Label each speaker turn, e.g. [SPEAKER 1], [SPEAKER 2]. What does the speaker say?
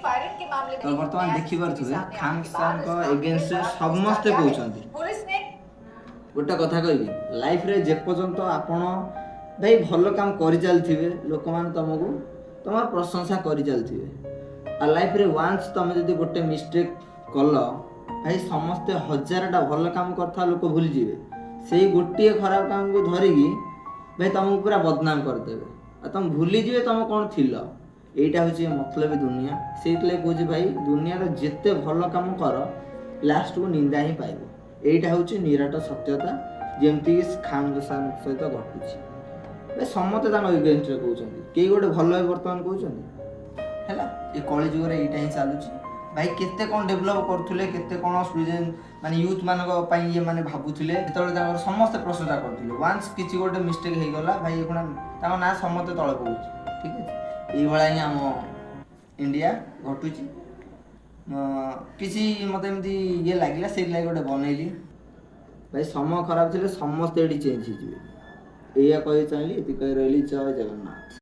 [SPEAKER 1] Firing के मामले
[SPEAKER 2] तो
[SPEAKER 1] में
[SPEAKER 2] वर्तमान
[SPEAKER 1] नया
[SPEAKER 2] देखि
[SPEAKER 1] CCTV
[SPEAKER 2] पारथुबे
[SPEAKER 1] सामने
[SPEAKER 2] खान
[SPEAKER 1] आने के
[SPEAKER 2] साहब
[SPEAKER 1] बाद
[SPEAKER 2] को
[SPEAKER 1] इस मामले
[SPEAKER 2] अगेंस्ट
[SPEAKER 1] में बड़ा
[SPEAKER 2] समस्ते
[SPEAKER 1] विस्तार किया है।
[SPEAKER 2] कहउछंती
[SPEAKER 1] पुलिस ने
[SPEAKER 2] गोटे कथा कहबी लाइफ रे जे पर्यंत आपण भाई भल काम करि चलथिबे लोक मान तुमको तुम प्रशंसा करि चलथिबे आ लाइफ रे वांस तुम जदी गोटे मिस्टेक कल भाई समस्ते हजारटा भल काम करथा लोक भूली जीवे सेही गोटे खराब काम को धरिकी भाई तुमको पूरा बदनाम करदेवे आ तुम भूली जीवे तुम कौन थिल एटा होची मतलब दुनिया सेइतले कहूची भाई दुनिया रे जेते भल काम कर लास्ट को निंदा ही पाइबो एटा होची निराट सत्यता जेमती खान सहित घटुची भाई समते तांको एगेंस्ट रे कहउचंती के गोटे भल वर्तमान कहउचंती हैला ए कॉलेज रे एटा ही चालुची भाई केते कोन डेवलप करथुले केते कोन स्टूडेंट माने यूथ मानको पई ये माने भाबुथिले जेतले तांकर समस्त प्रशंसा करथिले वांस किछि गोटे मिस्टेक हे गला भाई एखुना तांको ना समते तळे पहुची ठीक है ए भळा ही हम इंडिया घटुची किसी मत एमती ये लगे से गोटे बनैली भाई समय खराब थे समस्त ये चेंज हो या कह चाहिए ये कही रही जय जगन्नाथ।